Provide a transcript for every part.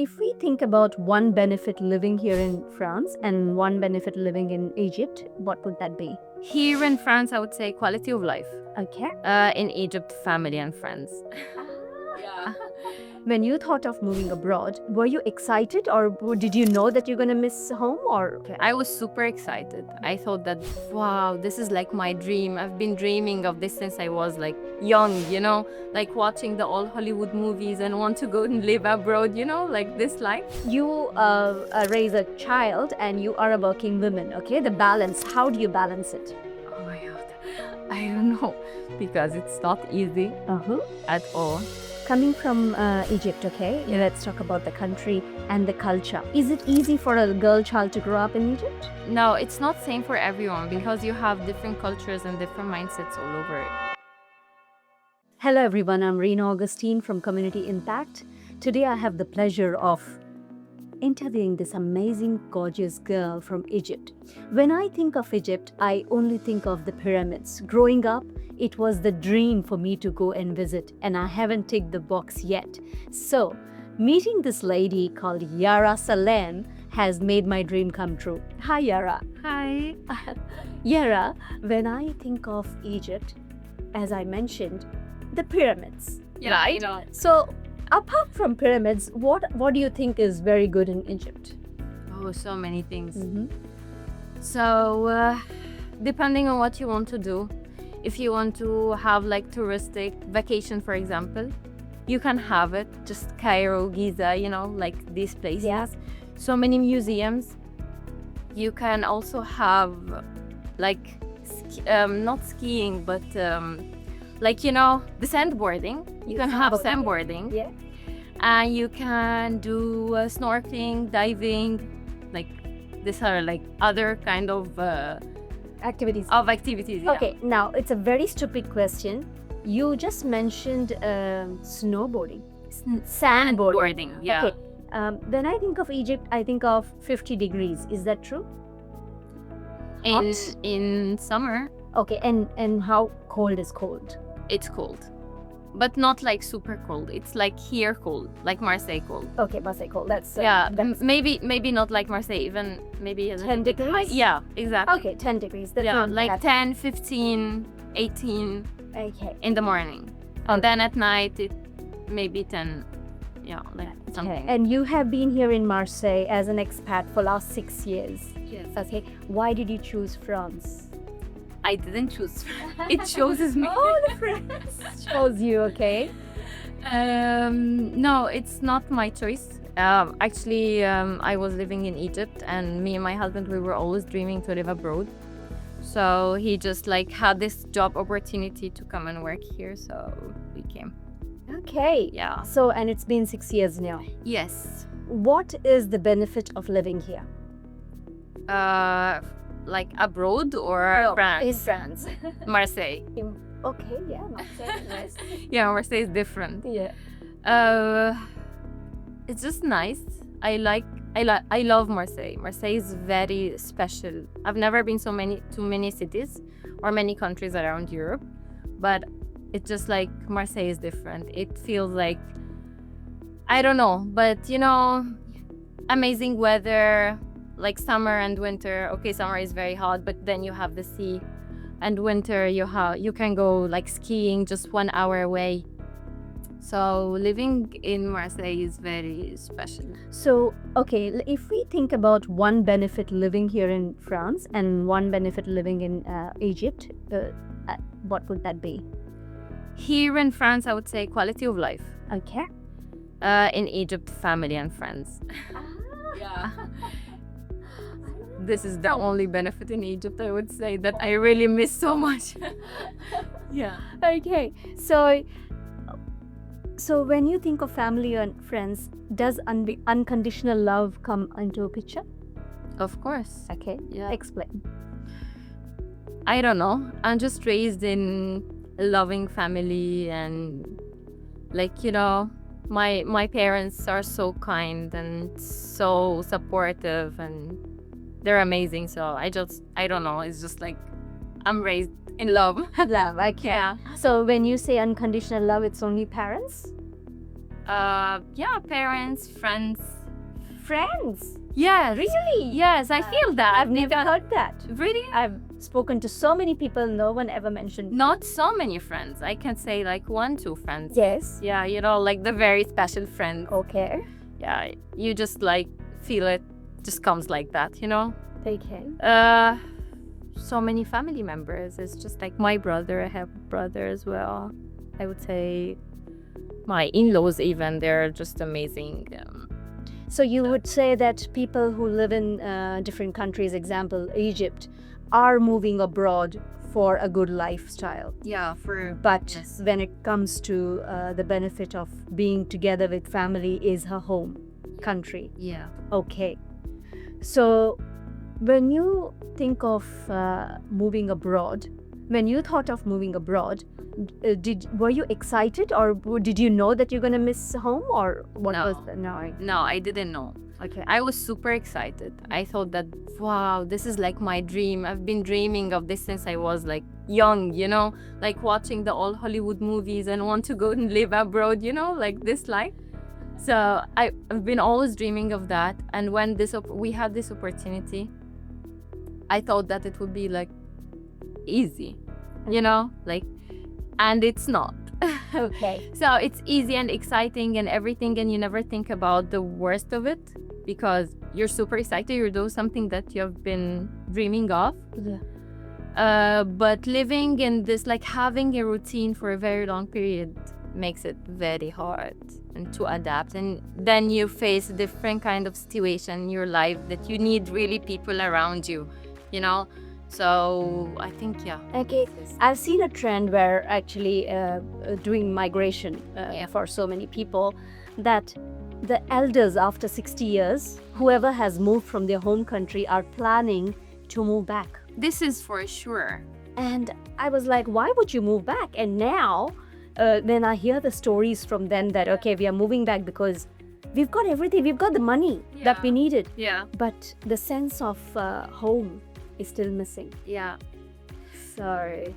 if we think about one benefit living here in France and one benefit living in Egypt, what would that be? Here in France, I would say quality of life. Okay. In Egypt, family and friends. Yeah. When you thought of moving abroad, were you excited or did you know that you're going to miss home or? I was super excited. I thought that, wow, this is like my dream. I've been dreaming of this since I was like young, like watching the old Hollywood movies and want to go and live abroad, like this life. You raise a child and you are a working woman, okay? The balance, how do you balance it? Oh my God, I don't know, because it's not easy at all. Coming from Egypt, okay? Let's talk about the country and the culture. Is it easy for a girl child to grow up in Egypt? No, it's not same for everyone because you have different cultures and different mindsets all over it. Hello everyone, I'm Reena Augustine from Community Impact. Today I have the pleasure of interviewing this amazing, gorgeous girl from Egypt. When I think of Egypt, I only think of the pyramids. Growing up, it was the dream for me to go and visit, and I haven't ticked the box yet. So, meeting this lady called Yara Salem has made my dream come true. Hi, Yara. Hi. Yara, when I think of Egypt, as I mentioned, the pyramids, Yeah, right? you know. So, apart from pyramids, what do you think is very good in Egypt? Oh, so many things. Mm-hmm. So, depending on what you want to do, if you want to have like touristic vacation, for example, you can have it. Just Cairo, Giza, like these places. Yeah. So many museums. You can also have like, not skiing, but like, the sandboarding. You can have sandboarding. Yeah. And you can do snorkeling, diving, like these are like other kind of Activities. activities. Yeah. Okay, now it's a very stupid question. You just mentioned snowboarding, sandboarding. Yeah. Okay. When I think of Egypt, I think of 50 degrees. Is that true? In summer, Okay, and how cold is cold? it's cold, but not like super cold. It's like here cold, like Marseille cold. Okay, Marseille cold. That's Maybe not like Marseille, even maybe a 10 little bit high. degrees? Yeah, exactly. Okay, 10 degrees. That's Yeah, not like that- 10, 15, 18 Okay. in the morning, and then at night it maybe 10. Yeah, like something. Okay. And you have been here in Marseille as an expat for last 6 years. Yes. Okay. Why did you choose France? I didn't choose. It chooses me. Oh, the France chose you. Okay. No, it's not my choice. Actually, I was living in Egypt, and me and my husband, we were always dreaming to live abroad. So he just like had this job opportunity to come and work here, so we came. Okay. Yeah. So, and it's been 6 years now. Yes. What is the benefit of living here? Like abroad or France? In France. Marseille. Okay. Yeah. Marseille. Nice. Yeah, Marseille is different. Yeah. It's just nice. I love Marseille. Marseille is very special. I've never been to many cities or many countries around Europe, but it's just like Marseille is different. It feels like, I don't know, but amazing weather, like summer and winter. Okay, summer is very hot, but then you have the sea, and winter you can go like skiing just 1 hour away. So living in Marseille is very special. So, okay, if we think about one benefit living here in France and one benefit living in Egypt, what would that be? Here in France, I would say quality of life. Okay. In Egypt, family and friends. Yeah. This is the only benefit in Egypt, I would say, that I really miss so much. Yeah. Okay. So when you think of family and friends, does unconditional love come into a picture? Of course. Okay. Yeah. Explain. I don't know. I'm just raised in a loving family, and like, my parents are so kind and so supportive, and they're amazing. So I don't know. It's just like I'm raised in love. Love, okay. Yeah. So when you say unconditional love, it's only parents? Yeah, parents, friends. Friends. Yes. Really? Yes, I feel that. I've never heard that. Really? I've spoken to so many people, no one ever mentioned. Not so many friends. I can say like 1, 2 friends. Yes. Yeah, you know, like the very special friends. Okay. Yeah, you just like feel it just comes like that, you know? Okay. So many family members. It's just like my brother, I have a brother as well. I would say my in-laws even, they're just amazing. So you would say that people who live in different countries, example Egypt, are moving abroad for a good lifestyle. Yeah, for But yes. when it comes to the benefit of being together with family is her home country. Yeah. Okay. So when you think of moving abroad, when you thought of moving abroad, were you excited or did you know that you're going to miss home or what No. was the, no? No, I didn't know. Okay. I was super excited. I thought that, wow, this is like my dream. I've been dreaming of this since I was like young, you know, like watching the old Hollywood movies and want to go and live abroad, you know, like this life. So I've been always dreaming of that. And when we had this opportunity, I thought that it would be like easy, you know, like, and it's not. Okay. So it's easy and exciting and everything, and you never think about the worst of it because you're super excited. You're doing something that you've been dreaming of. Yeah. But living in this, like having a routine for a very long period, makes it very hard and to adapt. And then you face a different kind of situation in your life that you need really people around you, you know. So I think, yeah. Okay. I've seen a trend where actually doing migration Yeah. for so many people that the elders after 60 years, whoever has moved from their home country are planning to move back. This is for sure. And I was like, why would you move back? And now when I hear the stories from them that, okay, we are moving back because we've got everything, we've got the money that we Yeah. needed. Yeah. But the sense of home is still missing. Yeah. Sorry.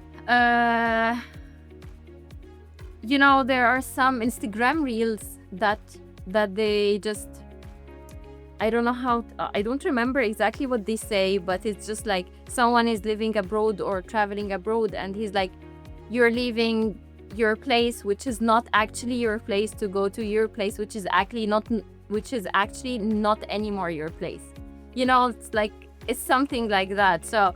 You know, there are some Instagram reels that they just, I don't know how, I don't remember exactly what they say, but it's just like someone is living abroad or traveling abroad and he's like, you're leaving your place, which is not actually your place, to go to your place, which is actually not anymore your place. You know, it's like, it's something like that. So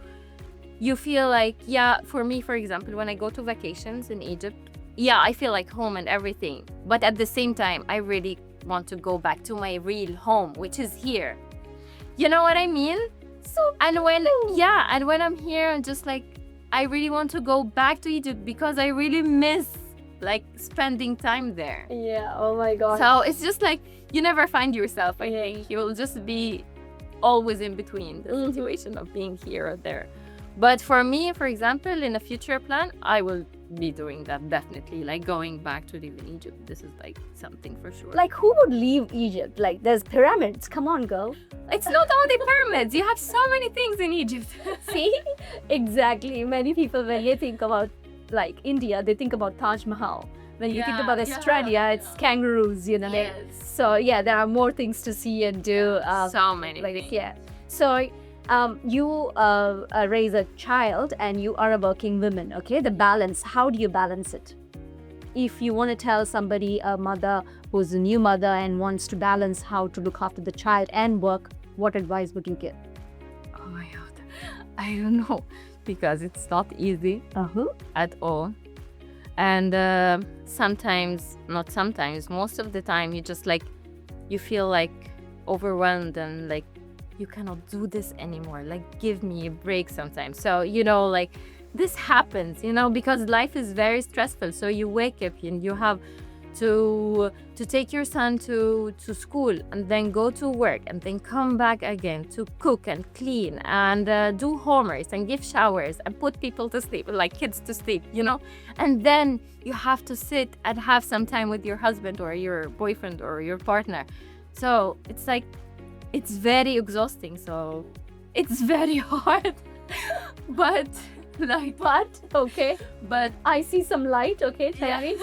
you feel like, yeah, for me, for example, when I go to vacations in Egypt, yeah, I feel like home and everything. But at the same time, I really want to go back to my real home, which is here. You know what I mean? So And when I'm here, I'm just like, I really want to go back to Egypt because I really miss like spending time there. yeah, oh my god. So it's just like you never find yourself. I think you will just be always in between the situation of being here or there. But for me, for example, in a future plan, I will be doing that definitely, like going back to live in Egypt. This is like something for sure. Like, who would leave Egypt? Like, there's pyramids. Come on, girl. It's not only pyramids. You have so many things in Egypt. See? Exactly. Many people, when they think about, like, India, they think about Taj Mahal. When you think Yeah, about Australia, it's kangaroos, you know. Yes. So, yeah, there are more things to see and do. So many Like, things. yeah. So, you raise a child and you are a working woman, okay? The balance, how do you balance it? If you want to tell somebody, a mother who's a new mother and wants to balance how to look after the child and work, what advice would you give? Oh my god, I don't know, because it's not easy at all. And most of the time, you feel like overwhelmed and like you cannot do this anymore. Like, give me a break sometimes. So, you know, like this happens, you know, because life is very stressful. So you wake up and you have to take your son to school and then go to work and then come back again to cook and clean and do homeworks and give showers and put people to sleep, like kids to sleep, you know. And then you have to sit and have some time with your husband or your boyfriend or your partner. So it's like, it's very exhausting. So it's very hard. But Like, But okay, but I see some light. Okay, tell Yeah. me.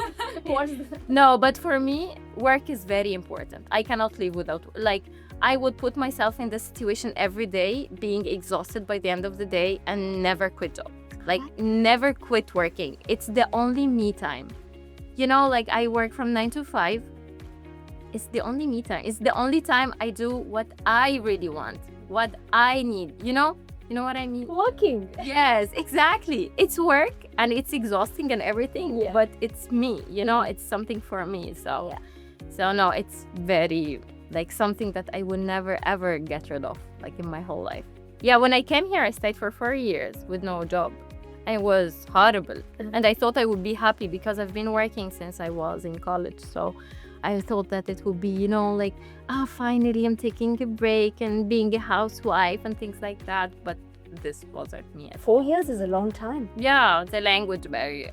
What's the... no, but for me, work is very important. I cannot live without, like, I would put myself in this situation every day, being exhausted by the end of the day and never quit job. Like, never quit working. It's the only me time. You know, like, I work from 9 to 5. It's the only me time. It's the only time I do what I really want, what I need, you know? You know what I mean? Working. Yes, exactly. It's work and it's exhausting and everything, Yeah. but it's me, you know, it's something for me. So, Yeah. so no, it's very like something that I would never ever get rid of, like in my whole life. Yeah, when I came here, I stayed for 4 years with no job. It was horrible. And I thought I would be happy because I've been working since I was in college. So I thought that it would be, you know, like, finally I'm taking a break and being a housewife and things like that. But this bothered me. 4 years is a long time. Yeah, the language barrier.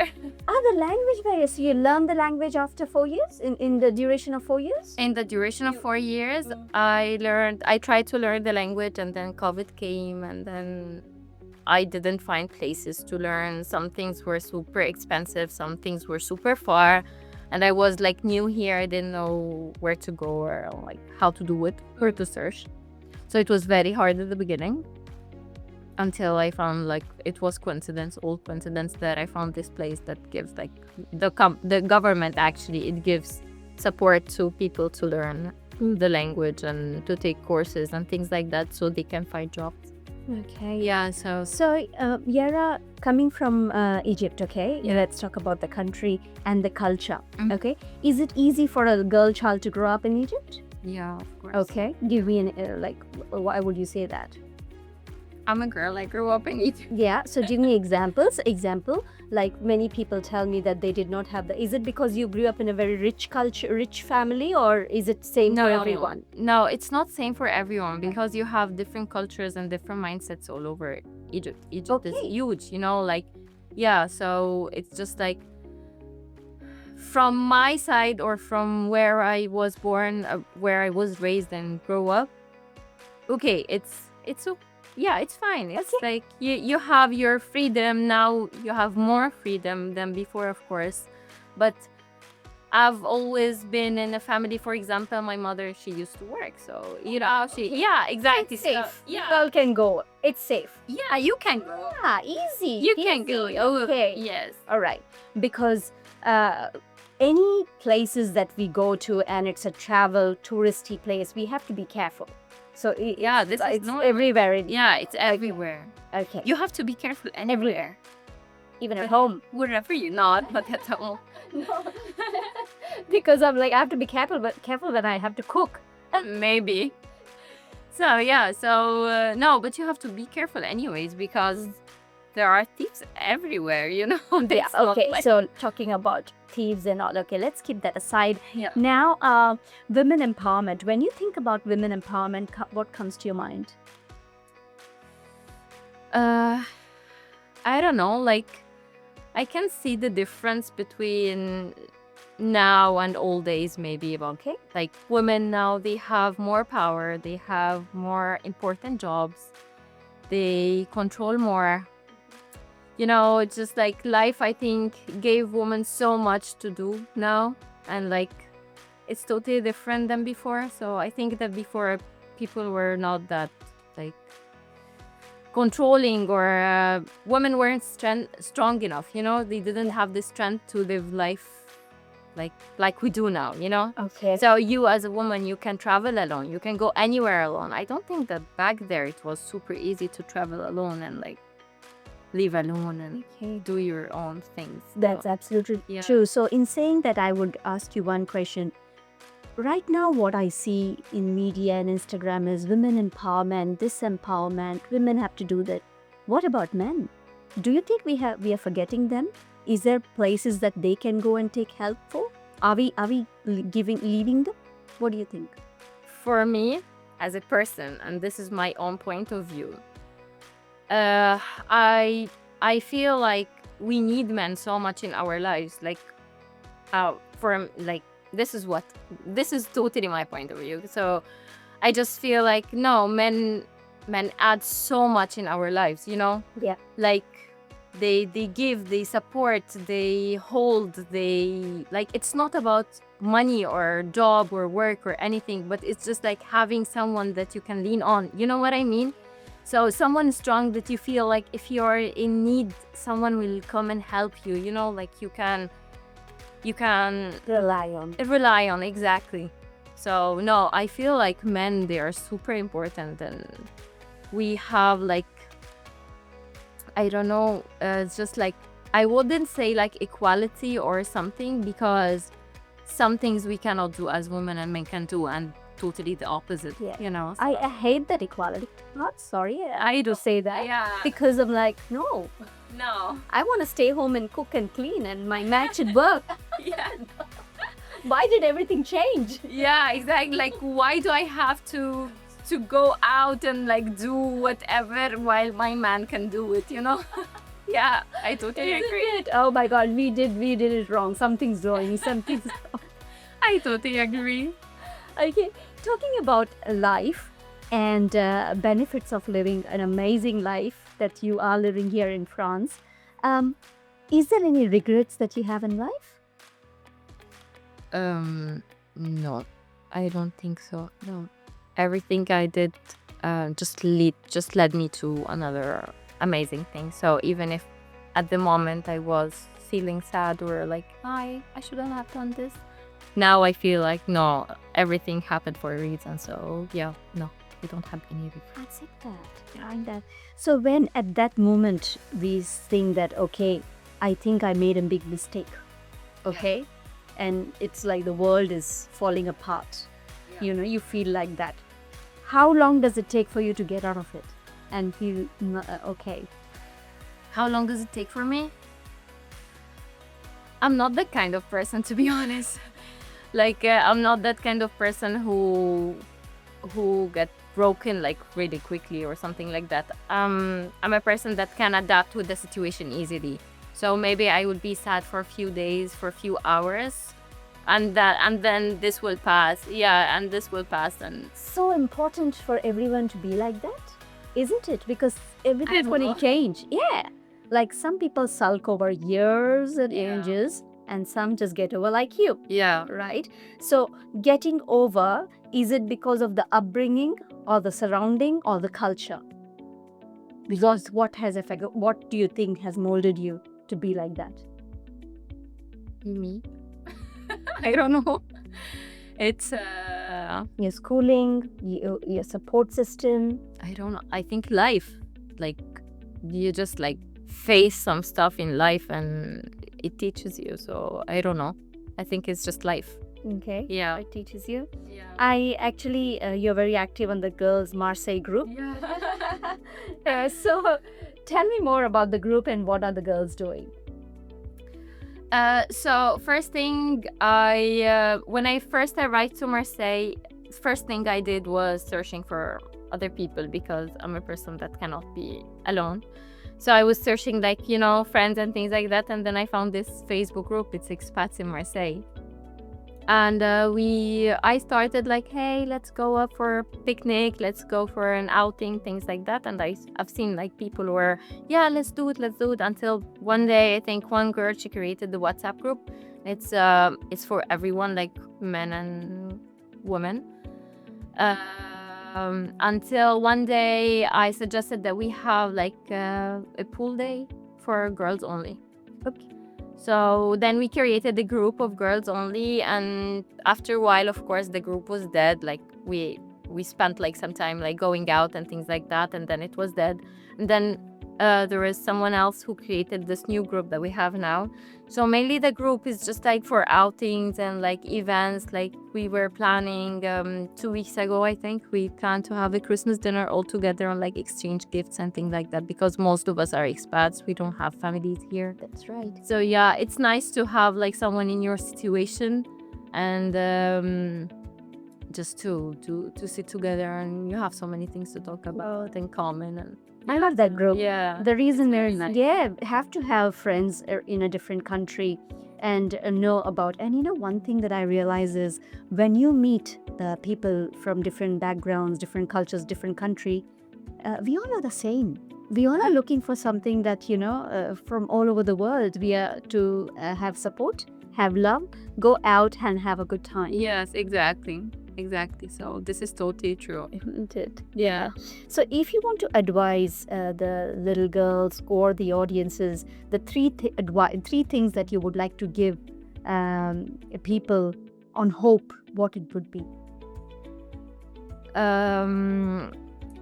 The language barrier. So you learn the language after 4 years, in the duration of 4 years? In the duration of 4 years, I tried to learn the language, and then COVID came, and then I didn't find places to learn. Some things were super expensive, some things were super far. And I was like new here. I didn't know where to go or like how to do it, where to search. So it was very hard at the beginning until I found, like, it was all coincidence that I found this place that gives like the government actually, it gives support to people to learn the language and to take courses and things like that so they can find jobs. Okay. Yeah, so So, Yara, coming from Egypt, okay, let's talk about the country and the culture, okay? Is it easy for a girl child to grow up in Egypt? yeah, of course. Okay, give me an, like, why would you say that? I'm a girl, I grew up in Egypt. Yeah, so give me examples. Example, like many people tell me that they did not have the, is it because you grew up in a very rich culture, rich family, or is it same for everyone? No, it's not same for everyone because you have different cultures and different mindsets all over Egypt. Egypt is Okay. huge, you know, like, yeah, so it's just like from my side or from where I was born, where I was raised and grow up. Okay, yeah, it's fine. It's like you have your freedom now. You have more freedom than before, of course. But I've always been in a family. For example, my mother, she used to work, so you know, yeah, exactly. It's safe. So, yeah, Girl can go. It's safe. yeah, you can go. Yeah, easy. You can go. Oh, Okay. yes. All right. Because any places that we go to and it's a travel touristy place, we have to be careful. So Yeah, this is it's not everywhere. Yeah, it's everywhere. Okay. You have to be careful everywhere, Even at home. wherever you're not, but at home. Because I'm like, I have to be careful when I have to cook. Maybe. So yeah, so no, but you have to be careful anyways because there are thieves everywhere, you know. Yeah, It's not okay. like- So talking about thieves and all, okay, let's keep that aside. Yeah. Now, women empowerment. When you think about women empowerment, what comes to your mind? I don't know, like I can see the difference between now and old days maybe about Okay. like women now, they have more power, they have more important jobs, they control more. You know, it's just like life, I think, gave women so much to do now, and like it's totally different than before. So I think that before people were not that like controlling, or women weren't strong enough, you know, they didn't have the strength to live life like we do now, you know. Okay. So you as a woman, you can travel alone, you can go anywhere alone. I don't think that back there it was super easy to travel alone and like live alone and Okay. do your own things. That's So, absolutely yeah. true. So, in saying that, I would ask you one question. Right now, what I see in media and Instagram is women empowerment, disempowerment. Women have to do that. What about men? Do you think we are forgetting them? Is there places that they can go and take help for? Are we leaving them? What do you think? for me as a person, and this is my own point of view, I feel like we need men so much in our lives, like for like this is totally my point of view. So I just feel like no, men add so much in our lives, you know. Yeah. Like they give, they support, they hold, they like, it's not about money or job or work or anything, but it's just like having someone that you can lean on, you know what I mean? So someone strong that you feel like if you're in need, someone will come and help you, you know, like you can rely on, exactly. So no, I feel like men, they are super important, and we have like, I don't know, it's just like, I wouldn't say like equality or something, because some things we cannot do as women and men can do, and totally the opposite, Yeah. you know? I hate that equality. Not sorry, I do say that. Yeah. Because I'm like, no, No. I want to stay home and cook and clean, and my man should work. Yeah. Why did everything change? Yeah, exactly. Like, why do I have to go out and like do whatever while my man can do it, you know? Yeah, I totally agree. Isn't it? Oh my God, we did it wrong. Something's wrong. Something's wrong. I totally agree. Okay, talking about life and benefits of living an amazing life that you are living here in France. Is there any regrets that you have in life? No, I don't think so. No, everything I did just led me to another amazing thing. So even if at the moment I was feeling sad or like I shouldn't have done this, now I feel like no, everything happened for a reason. So yeah, no, we don't have any regrets. Accept that, behind that. So when at that moment we think that, okay, I think I made a big mistake, okay, and it's like the world is falling apart, you know, you feel like that. How long does it take for you to get out of it and feel okay? How long does it take for me? I'm not that kind of person, to be honest. Like I'm not that kind of person who get broken like really quickly or something like that. I'm a person that can adapt with the situation easily. So maybe I would be sad for a few days, for a few hours, and then this will pass. Yeah, and this will pass. And So important for everyone to be like that, isn't it? Because everything's don't going know. to change. Yeah. Like some people sulk over years and Yeah. ages, and some just get over like you, yeah, right? So getting over, is it because of the upbringing or the surrounding or the culture? Because what has affected, what do you think has molded you to be like that? me. I don't know. It's Your schooling, your support system. I don't know. I think life, like you just like face some stuff in life and it teaches you. So I don't know. I think it's just life. Okay. Yeah. It teaches you. Yeah. I actually, you're very active on the girls' Marseille group. Yeah. So tell me more about the group and what are the girls doing? So first thing, I when I first arrived to Marseille, first thing I did was searching for other people because I'm a person that cannot be alone. So I was searching like, you know, friends and things like that, and then I found this Facebook group. It's expats in Marseille. And I started like, hey, let's go up for a picnic, let's go for an outing, things like that. And I've seen like people who were, yeah, let's do it, until one day I think one girl, she created the WhatsApp group. It's for everyone, like men and women. Until one day I suggested that we have like a pool day for girls only. Okay. So then we created a group of girls only, and after a while, of course, the group was dead. Like we spent like some time like going out and things like that, and then it was dead. And then there was someone else who created this new group that we have now. So mainly the group is just like for outings and like events. Like we were planning 2 weeks ago, I think we planned to have a Christmas dinner all together and like exchange gifts and things like that, because most of us are expats. We don't have families here. That's right. So yeah, it's nice to have like someone in your situation and just to sit together, and you have so many things to talk about in common. And I love that group. yeah, The reason very is, nice. yeah, have to have friends in a different country and know about. And you know, one thing that I realize is when you meet the people from different backgrounds, different cultures, different country, we all are the same. we all are looking for something that, from all over the world. We are to have support, have love, go out and have a good time. Yes, exactly. Exactly. So this is totally true. Isn't it? Yeah. So, if you want to advise the little girls or the audiences, the three things that you would like to give people on hope, what it would be?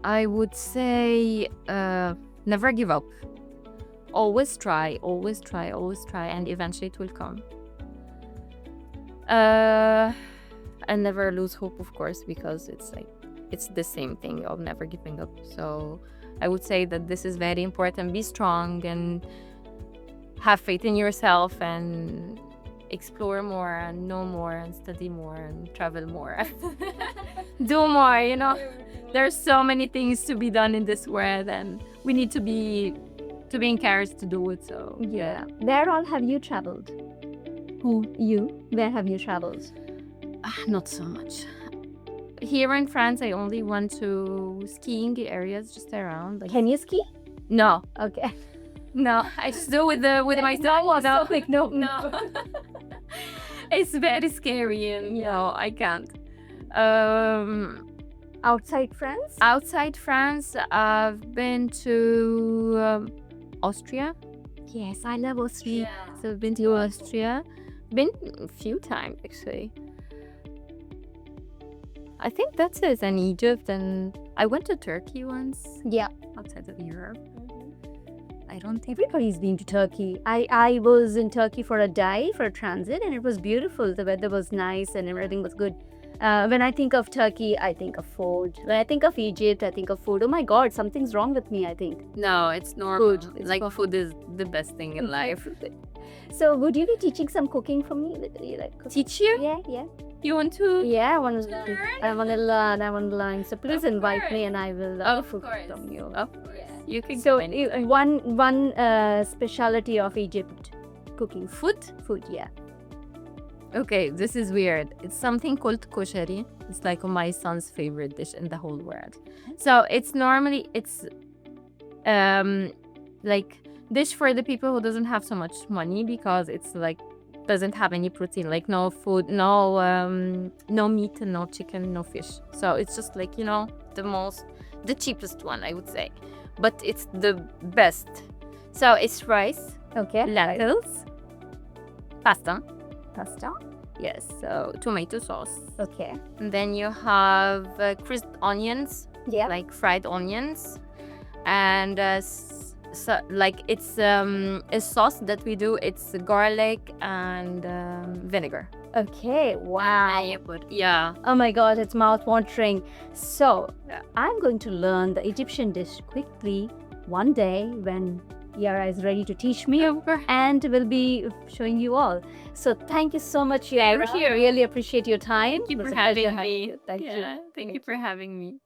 I would say never give up. Always try, always try, always try, and eventually it will come. And never lose hope, of course, because it's the same thing of never giving up. So I would say that this is very important. Be strong and have faith in yourself and explore more and know more and study more and travel more. Do more, There's so many things to be done in this world, and we need to be encouraged to do it. So Yeah. Where all have you traveled? Who? You? Where have you traveled? Not so much. Here in France, I only went to skiing areas just around. Like, Can you ski? no, Okay. no, I just do with my dog. No, no. It's very scary, and I can't. Outside France? Outside France, I've been to Austria. Yes, I love Austria. So I've been to Austria. Been a few times actually. I think that's it. And Egypt, and I went to Turkey once Yeah. outside of Europe. I don't think. Everybody's been to Turkey. I was in Turkey for a day, for a transit, and it was beautiful. The weather was nice and everything was good. When I think of Turkey, I think of food. When I think of Egypt, I think of food. Oh my God, something's wrong with me, I think. No, it's normal. Food. It's Like perfect. food is the best thing in life. So, would you be teaching some cooking for me? You like cooking? Teach you? Yeah, yeah. You want to? Yeah, I want to learn. Learn? I want to learn. I want to learn. So please Of invite course. me, and I will Of cook course. from you. Of course. You can So go anytime. one specialty of Egypt, cooking Food? food. Yeah. Okay, this is weird. It's something called koshari. It's like my son's favorite dish in the whole world. So it's like dish for the people who doesn't have so much money, because it's like doesn't have any protein, like no food, no meat, no chicken, no fish. So it's just like the cheapest one, I would say, but it's the best. So it's rice, Okay. lentils, pasta. Pasta. Yes, so tomato sauce. Okay. And then you have crisped onions, Yeah. like fried onions, and it's a sauce that we do. It's garlic and vinegar. Okay. Wow. And you put Oh my God, it's mouth-watering. So, Yeah. I'm going to learn the Egyptian dish quickly one day when Yara is ready to teach me, and will be showing you all. So, thank you so much, Yara. Thank you. I really appreciate your time. Thank you It was for a pleasure having me. Thank you. Thank you for having me.